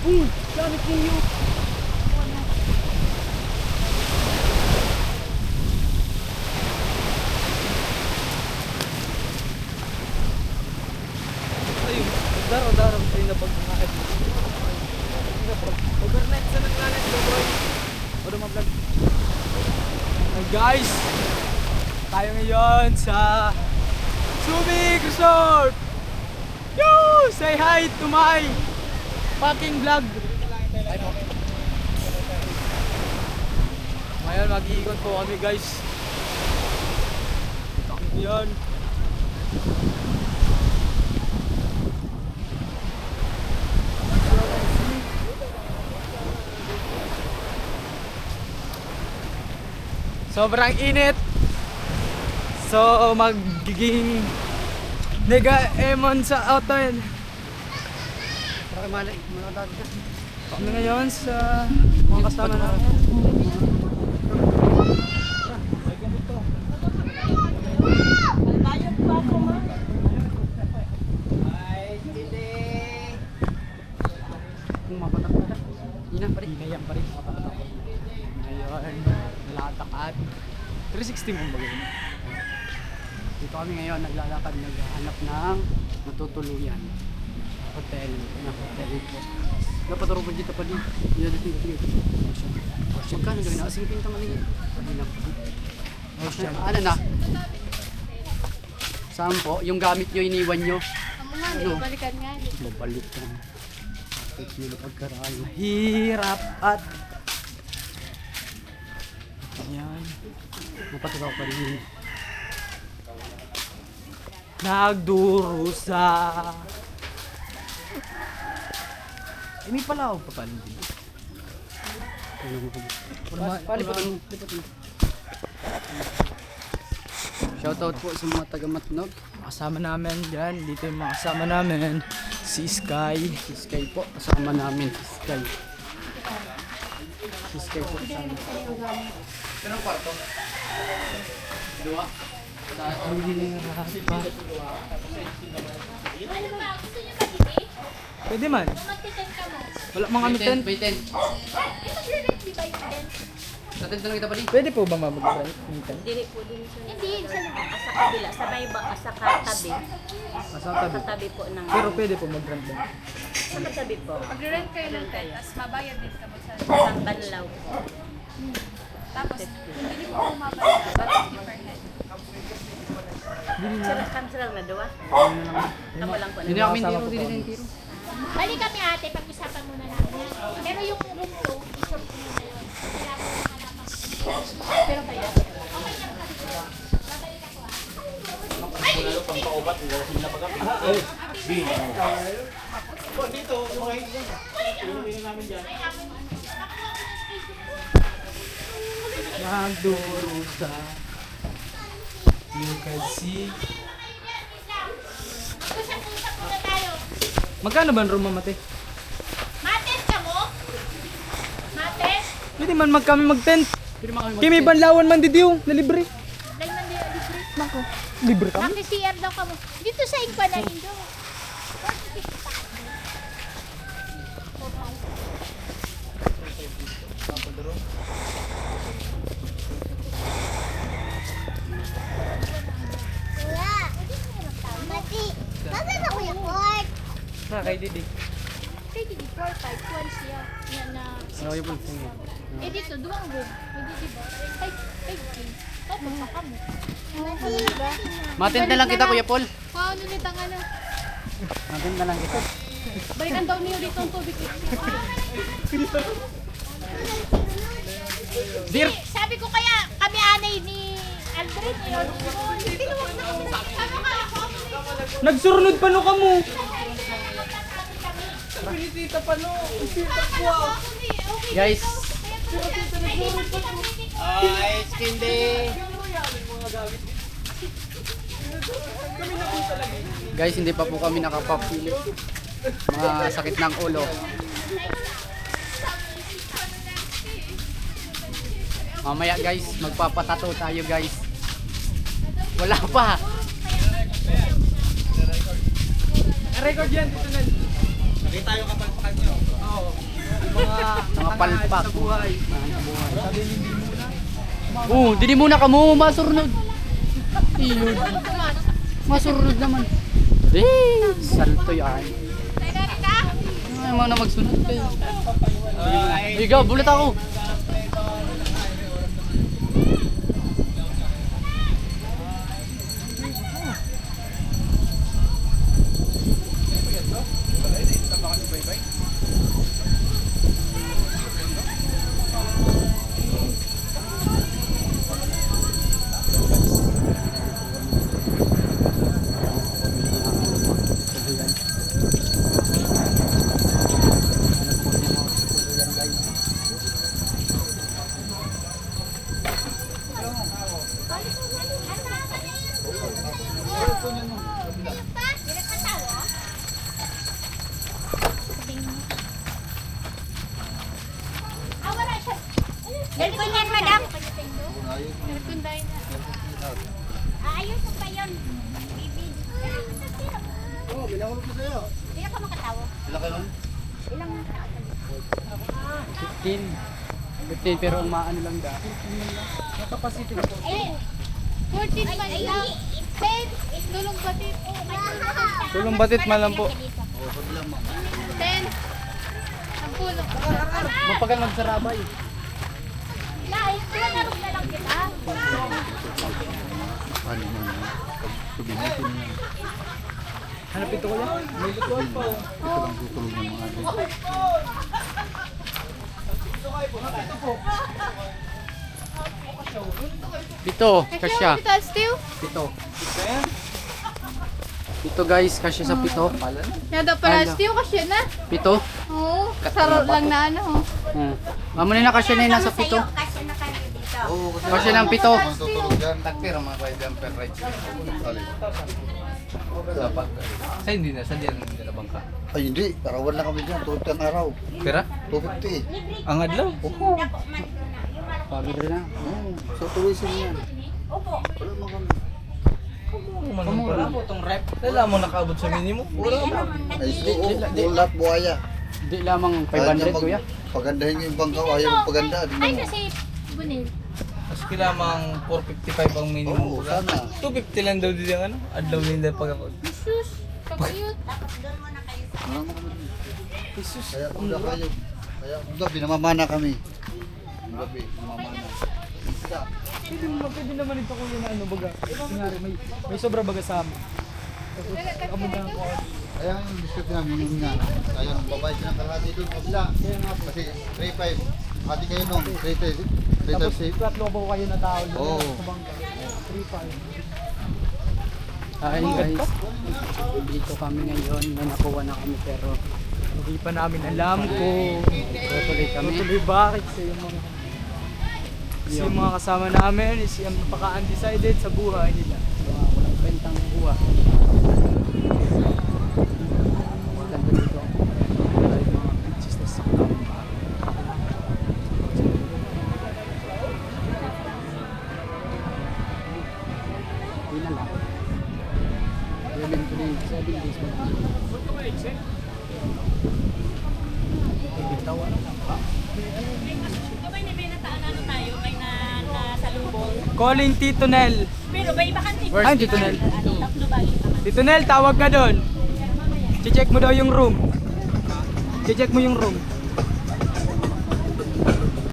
Gamit ninyo. Ayun, daro-daro tayo na pag-makain. Overnight sa naglanet ko, boy. O dumablog. Hey guys, tayo ngayon sa Subic Resort. Yo! Say hi to my fucking vlog. Ngayon mag-iikot po kami guys. Yan. Sobrang init. So magiging Nega Emon sa auto yan. Kami ngayon sa mga kasama namin. Inayan pa rin. Ngayon, nalatak at 360 mong bagay. Dito kami ngayon naglalakad, naghahanap ng matutuluyan. Hotel, na hotel po. Napaturo po dito pa din. Magkano gawin na? 50 maling. Ano na? Saan po? Yung gamit nyo, iniwan nyo? Ano? Balikan nga. Babalikan. Bakit nyo na pagkaraan? Mahirap at yan. Napatagaw pa rin. Nagdurusa. May pala ako pa pala. Palipat mo. Shoutout po sa mga taga-Matnog. Kasama namin dyan. Dito yung mga kasama namin. Si Sky. Si Sky po. Kasama namin si Sky. Si Sky po kasama. Anong kwarto? Dua? Pwede man. Wala mga kami tent. May tent. Sa tent lang kita pa rin. Pwede po ba mag-rent? Dili po din siya. Hindi, sa sa kabila, sa may sa katabi. Sa tabi. Katabi po ng Pero pwede po mag-rent ba? sa katabi po. Mag-rent kayo ng tent, tapos mabayad din ka sa Sa Banlaw po. tapos hindi po mabayad, but per head. Sira kan sila na dawa. Ako lang po. Hindi kami tiro, hindi din tiro. Bali kami ate, pag-usapan muna namin yan. Pero yung room ko, isort ko muna yun. Kaya ako nakalapas. Pero kayo, okay lang kami. Babalik ako ah. Nagdurusa. You can see. Usap-usap muna tayo. Magkano ba ang room mamate? Mates ka mo? Mates? Pwede man kami mag-tent. Pwede mga kami Kimi banlawan man didiyo na libre. Dahil man din libre. Nako, libre kami. Maki-CR daw ka mo. Dito sa Ingpa na Indo. Wala. Mati. Bakit ako yung court? Na kay Didi. Kay di 4, 5, 1 siya. Na Oh, yun po. eh dito, duwang room. Hindi diba? 5K. Tapos pa mo. Diba? Matent na lang kita, Kuya Paul. Paano nito ang ano? Natin na lang kita. Balikan daw niyo dito ang tubig. Dear, Sabi ko kaya kami anay ni Aldrin. Tinuwag na kami. Ano ka? nagsurnod pa no kamo. Guys, guys, hindi pa po kami nakapapili. Mga sakit ng ulo. Mamaya guys, magpapatato tayo guys. Wala pa. Record yan dito na. Nakita yung kapalpakan nyo. Mga palpak. Sa buhay. Sabi hindi muna. Dili muna ka mo, masurnog. Iyod. Masurnog naman. Salto yan. Ay, mga na magsunod kayo. Ikaw, bulat ako. Cellphone yan, madam. Cellphone tayo na. Ayos pa yun. Bibig. Oo, binawal ko sa'yo. Ilan ka makatawa? Ilan kayo? Ilang 15 pero ang maano lang da. Capacity ko. 14 man lang. 10. Tulong batit. Tulong batit man lang po. 10. Ang pulong. Mapagal magsarabay. Guys, pinanarog na lang kita. Ano man yan? Subihitin mo yan. Hanapin ko lang. May lutuan pa. Ito lang tutulog ng mga atin. Pito, kasya. Still? Pito. Pito guys, kasya sa pito. Nada para Ala. still kasi na. Pito? Oo. Saro lang na ano. Mamuni na kasya na yun nasa pito. Kasi na kayo dito. Oo, kasi Kasya ng pito. Ang tutulog yan. Takpir ang mga kaibigan per right. Sorry. Dapat. Sa hindi na, sa diyan na bangka. Ay hindi, tarawan lang kami dyan. Tuwag kang araw. Pera? 250. Ang adlaw? Oo. Pagod rin na. Oo, sa tuwisin yan. Opo. Wala mo kami. Wala po itong rep. Wala mo nakaabot sa minimum. Wala mo. Ay, oo, ulat buhaya. Di lamang 500 kuya. Pagandahin niyo yung bangkaw, ayaw magpaganda. Di Ay mo. kasi bunil. Mas kilamang 455 ang minimum. Oo, sana. 250 lang daw din ang ano. Adlaw nila pag ako. Sus. Kakuyot. Wala mo kami. Kaya kung kayo. Kaya kung gabi, namamana kami. Ang gabi, namamana. Isda. Pwede naman ito kuya na ano baga. Kunyari may sobra baga sa amin. Tapos kamo na ako. Kaya yung discount namin yung nga. Kaya nung babayad siya ng kalahati doon, kabila. Kasi 3.5. Hati kayo nung 3.5. Tapos 3.5. tatlo po kayo na tao doon Oo. sa bangka. 3.5. Ay guys, dito kami ngayon. May nakuha na kami pero hindi pa namin alam kung tutuloy kami. Tutuloy bakit sa yung mga kasi yung mga kasama namin is yung napaka-undecided sa buhay nila. So, walang kwentang buhay. Maganda dito. Wala yung mga beaches na saklang. Hindi na lang. 7 days pa. Bitawan na. Calling Tito Nel. Pero ba iba kasi? Ay, Tito Nel. Tatlo ba iba? Tito Nel, tawag ka doon. Check mo daw yung room. Check mo yung room.